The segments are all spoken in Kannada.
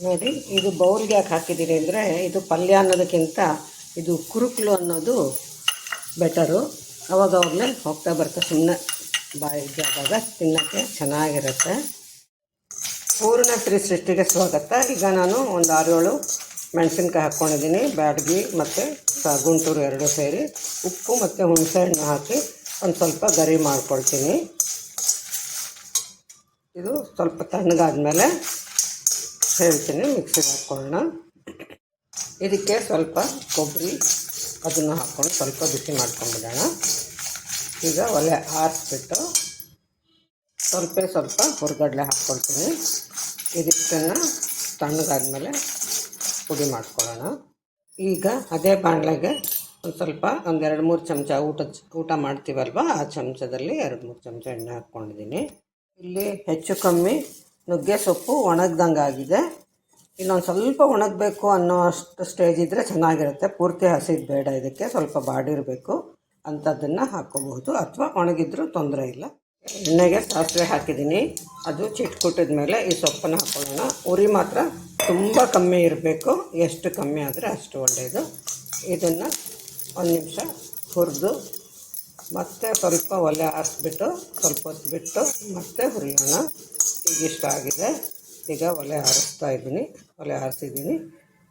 ನೋಡಿ, ಇದು ಬೌಲ್ಗೆ ಯಾಕೆ ಹಾಕಿದ್ದೀನಿ ಅಂದರೆ, ಇದು ಪಲ್ಯ ಅನ್ನೋದಕ್ಕಿಂತ ಇದು ಕುರುಕಲು ಅನ್ನೋದು ಬೆಟರು. ಅವಾಗಲೇ ಹೋಗ್ತಾ ಬರ್ತಾ ಸುಮ್ಮನೆ ಬಾಯಿ ಜಾಗ ತಿನ್ನೋಕ್ಕೆ ಚೆನ್ನಾಗಿರುತ್ತೆ. ಪೂರ್ಣ ಶ್ರೀ ಸೃಷ್ಟಿಗೆ ಸ್ವಾಗತ. ಈಗ ನಾನು ಒಂದು 6-7 ಮೆಣಸಿನ್ಕಾಯಿ ಹಾಕ್ಕೊಂಡಿದ್ದೀನಿ, ಬ್ಯಾಡಗಿ ಮತ್ತು ಗುಂಟೂರು 2 ಸೇರಿ ಉಪ್ಪು ಮತ್ತು ಹುಣಸೆಹಣ್ಣು ಹಾಕಿ ಒಂದು ಸ್ವಲ್ಪ ಗರಿ ಮಾಡ್ಕೊಳ್ತೀನಿ. ಇದು ಸ್ವಲ್ಪ ತಣ್ಣಗಾದ್ಮೇಲೆ ಹೇಳ್ತೀನಿ, ಮಿಕ್ಸಿಗೆ ಹಾಕ್ಕೊಳ್ಳೋಣ. ಇದಕ್ಕೆ ಸ್ವಲ್ಪ ಕೊಬ್ಬರಿ ಅದನ್ನು ಹಾಕ್ಕೊಂಡು ಸ್ವಲ್ಪ ಬಿಸಿ ಮಾಡ್ಕೊಂಡ್ಬಿಡೋಣ. ಈಗ ಒಲೆ ಆರಿಸ್ಬಿಟ್ಟು ಸ್ವಲ್ಪ ಹುರ್ಗಡ್ಲೆ ಹಾಕ್ಕೊಳ್ತೀನಿ. ಇದಕ್ಕನ್ನು ತಣ್ಣಗಾದ್ಮೇಲೆ ಪುಡಿ ಮಾಡ್ಕೊಳ್ಳೋಣ. ಈಗ ಅದೇ ಬಾಣಲೆಗೆ ಒಂದು 2-3 ಚಮಚ ಊಟ ಮಾಡ್ತೀವಲ್ವ, ಆ ಚಮಚದಲ್ಲಿ 2-3 ಚಮಚ ಎಣ್ಣೆ ಹಾಕ್ಕೊಂಡಿದ್ದೀನಿ. ಇಲ್ಲಿ ಹೆಚ್ಚು ಕಮ್ಮಿ ನುಗ್ಗೆ ಸೊಪ್ಪು ಒಣಗ್ದಂಗೆ ಆಗಿದೆ. ಇನ್ನೊಂದು ಸ್ವಲ್ಪ ಒಣಗಬೇಕು ಅನ್ನೋ ಅಷ್ಟು ಸ್ಟೇಜ್ ಇದ್ದರೆ ಚೆನ್ನಾಗಿರುತ್ತೆ. ಪೂರ್ತಿ ಹಸಿದು ಬೇಡ, ಇದಕ್ಕೆ ಸ್ವಲ್ಪ ಬಾಡಿರಬೇಕು ಅಂಥದ್ದನ್ನು ಹಾಕ್ಕೋಬಹುದು, ಅಥವಾ ಒಣಗಿದ್ರೂ ತೊಂದರೆ ಇಲ್ಲ. ಎಣ್ಣೆಗೆ ಸಾಸಿವೆ ಹಾಕಿದ್ದೀನಿ, ಅದು ಚಿಟ್ಕುಟ್ಟಿದ ಮೇಲೆ ಈ ಸೊಪ್ಪನ್ನು ಹಾಕ್ಕೊಳ್ಳೋಣ. ಉರಿ ಮಾತ್ರ ತುಂಬ ಕಮ್ಮಿ ಇರಬೇಕು, ಎಷ್ಟು ಕಮ್ಮಿ ಆದರೆ ಅಷ್ಟು ಒಳ್ಳೆಯದು. ಇದನ್ನು 1 ನಿಮಿಷ ಹುರಿದು ಮತ್ತೆ ಸ್ವಲ್ಪ ಒಲೆ ಆರಿಸ್ಬಿಟ್ಟು ಸ್ವಲ್ಪ ಹೊತ್ತು ಬಿಟ್ಟು ಮತ್ತೆ ಹುರಿಯೋಣ. ಈಗ ಇಷ್ಟ ಆಗಿದೆ. ಈಗ ಒಲೆ ಆರಿಸಿದ್ದೀನಿ.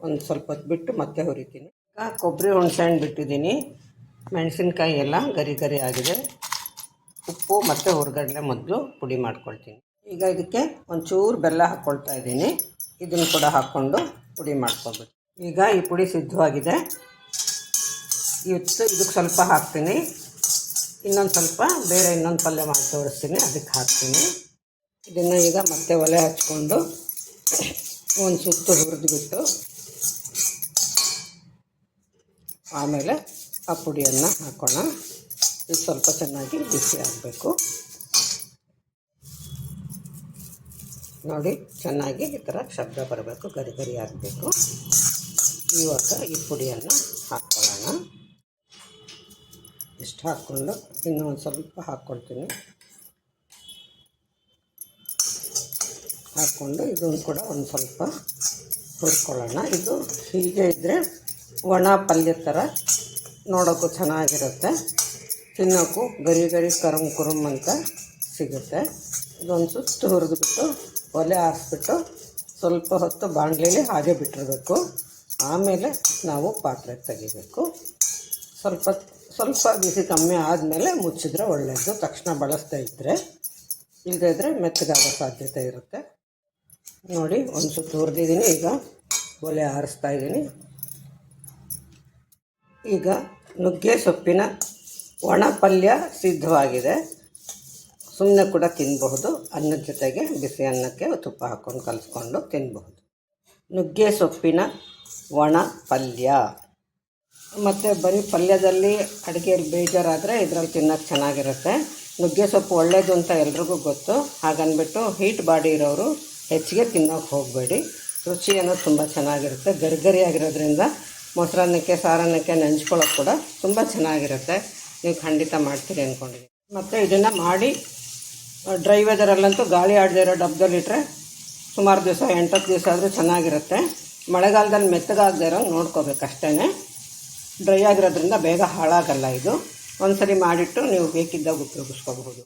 ಒಂದು ಸ್ವಲ್ಪ ಹೊತ್ತು ಬಿಟ್ಟು ಮತ್ತೆ ಹುರಿತೀನಿ. ಈಗ ಕೊಬ್ಬರಿ ಹುಣಸೆಹಣ್ಣು ಬಿಟ್ಟಿದ್ದೀನಿ, ಮೆಣಸಿನ್ಕಾಯಿ ಎಲ್ಲ ಗರಿ ಆಗಿದೆ. ಉಪ್ಪು ಮತ್ತು ಹುರ್ಗಡ್ಲೆ ಮೊದಲು ಪುಡಿ ಮಾಡ್ಕೊಳ್ತೀನಿ. ಈಗ ಇದಕ್ಕೆ ಒಂಚೂರು ಬೆಲ್ಲ ಹಾಕ್ಕೊಳ್ತಾ ಇದ್ದೀನಿ. ಇದನ್ನು ಕೂಡ ಹಾಕ್ಕೊಂಡು ಪುಡಿ ಮಾಡ್ಕೊಳ್ಬೇಕು. ಈಗ ಈ ಪುಡಿ ಸಿದ್ಧವಾಗಿದೆ. ಇದಕ್ಕೆ ಸ್ವಲ್ಪ ಹಾಕ್ತೀನಿ. ಇನ್ನೊಂದು ಸ್ವಲ್ಪ ಬೇರೆ ಇನ್ನೊಂದು ಪಲ್ಯ ಮಾಡಿ ತೋರಿಸ್ತೀನಿ, ಅದಕ್ಕೆ ಹಾಕ್ತೀನಿ. ಇದನ್ನು ಈಗ ಮತ್ತೆ ಒಲೆ ಹಚ್ಕೊಂಡು ಒಂದು ಸುತ್ತು ಹುರಿದ್ಬಿಟ್ಟು ಆಮೇಲೆ ಆ ಪುಡಿಯನ್ನು ಹಾಕೋಣ. ಇದು ಸ್ವಲ್ಪ ಚೆನ್ನಾಗಿ ಬಿಸಿ ಆಗಬೇಕು. ನೋಡಿ, ಚೆನ್ನಾಗಿ ಈ ಥರ ಶಬ್ದ ಬರಬೇಕು, ಗರಿ ಆಗಬೇಕು. ಇವಾಗ ಈ ಪುಡಿಯನ್ನು ಹಾಕ್ಕೊಳ್ಳೋಣ. ಇಷ್ಟು ಹಾಕ್ಕೊಂಡು ಇನ್ನೂ ಒಂದು ಸ್ವಲ್ಪ ಹಾಕ್ಕೊಳ್ತೀನಿ. ಹಾಕ್ಕೊಂಡು ಇದನ್ನು ಕೂಡ ಒಂದು ಸ್ವಲ್ಪ ಹುರ್ಕೊಳ್ಳೋಣ. ಇದು ಹೀಗೆ ಇದ್ದರೆ ಒಣ ಪಲ್ಯ ಥರ ನೋಡೋಕ್ಕೂ ಚೆನ್ನಾಗಿರುತ್ತೆ, ತಿನ್ನೋಕ್ಕೂ ಗರಿ ಕುರುಮ್ ಅಂತ ಸಿಗುತ್ತೆ. ಇದೊಂದು ಸುತ್ತು ಹುರಿದ್ಬಿಟ್ಟು ಒಲೆ ಆರಿಸ್ಬಿಟ್ಟು ಸ್ವಲ್ಪ ಹೊತ್ತು ಬಾಣಲೆಯಲ್ಲಿ ಹಾಗೆ ಬಿಟ್ಟಿರಬೇಕು. ಆಮೇಲೆ ನಾವು ಪಾತ್ರೆಗೆ ತೆಗಿಬೇಕು. ಸ್ವಲ್ಪ ಬಿಸಿ ಕಮ್ಮಿ ಆದಮೇಲೆ ಮುಚ್ಚಿದ್ರೆ ಒಳ್ಳೆಯದು. ತಕ್ಷಣ ಬಳಸ್ತಾ ಇದ್ದರೆ, ಇಲ್ಲದೇ ಇದ್ದರೆ ಮೆತ್ತಗಾಗೋ ಸಾಧ್ಯತೆ ಇರುತ್ತೆ. ನೋಡಿ, ಒಂದು ಸುತ್ತು ಹುರಿದಿದ್ದೀನಿ. ಈಗ ಒಲೆ ಆರಿಸ್ತಾ ಇದ್ದೀನಿ. ಈಗ ನುಗ್ಗೆ ಸೊಪ್ಪಿನ ಒಣ ಪಲ್ಯ ಸಿದ್ಧವಾಗಿದೆ. ಸುಮ್ಮನೆ ಕೂಡ ತಿನ್ನಬಹುದು, ಅನ್ನದ ಜೊತೆಗೆ ಬಿಸಿ ಅನ್ನಕ್ಕೆ ತುಪ್ಪ ಹಾಕ್ಕೊಂಡು ಕಲಿಸ್ಕೊಂಡು ತಿನ್ನಬಹುದು. ನುಗ್ಗೆ ಸೊಪ್ಪಿನ ಒಣ ಪಲ್ಯ. ಮತ್ತು ಬರೀ ಪಲ್ಯದಲ್ಲಿ ಅಡುಗೆಯಲ್ಲಿ ಬೇಜಾರಾದರೆ ಇದರಲ್ಲಿ ತಿನ್ನೋಕ್ಕೆ ಚೆನ್ನಾಗಿರುತ್ತೆ. ನುಗ್ಗೆ ಸೊಪ್ಪು ಒಳ್ಳೆಯದು ಅಂತ ಎಲ್ರಿಗೂ ಗೊತ್ತು. ಹಾಗನ್ಬಿಟ್ಟು ಹೀಟ್ ಬಾಡಿ ಇರೋರು ಹೆಚ್ಚಿಗೆ ತಿನ್ನೋಕ್ಕೆ ಹೋಗಬೇಡಿ. ರುಚಿ ಅನ್ನೋದು ತುಂಬ ಚೆನ್ನಾಗಿರುತ್ತೆ. ಗರಿಯಾಗಿರೋದ್ರಿಂದ ಮೊಸರನ್ನಕ್ಕೆ ಸಾರನ್ನಕ್ಕೆ ನೆಂಚ್ಕೊಳ್ಳೋಕೆ ಕೂಡ ತುಂಬ ಚೆನ್ನಾಗಿರುತ್ತೆ. ನೀವು ಖಂಡಿತ ಮಾಡ್ತೀರಿ ಅಂದ್ಕೊಂಡಿದ್ದೀನಿ. ಮತ್ತು ಇದನ್ನು ಮಾಡಿ ಡ್ರೈ ವೆದರಲ್ಲಂತೂ ಗಾಳಿ ಆಡದೇ ಇರೋ ಡಬ್ಬದಲ್ಲಿಟ್ಟರೆ ಸುಮಾರು ದಿವಸ 8-10 ದಿವಸ ಆದರೂ ಚೆನ್ನಾಗಿರುತ್ತೆ. ಮಳೆಗಾಲದಲ್ಲಿ ಮೆತ್ತಗಾಗದೇ ಇರೋ ನೋಡ್ಕೋಬೇಕು ಅಷ್ಟೇ. ಡ್ರೈ ಆಗಿರೋದ್ರಿಂದ ಬೇಗ ಹಾಳಾಗಲ್ಲ ಇದು. ಒಂದು ಸರಿ ಮಾಡಿಟ್ಟು ನೀವು ಬೇಕಿದ್ದಾಗ ಉಪಯೋಗಿಸ್ಕೋಬಹುದು.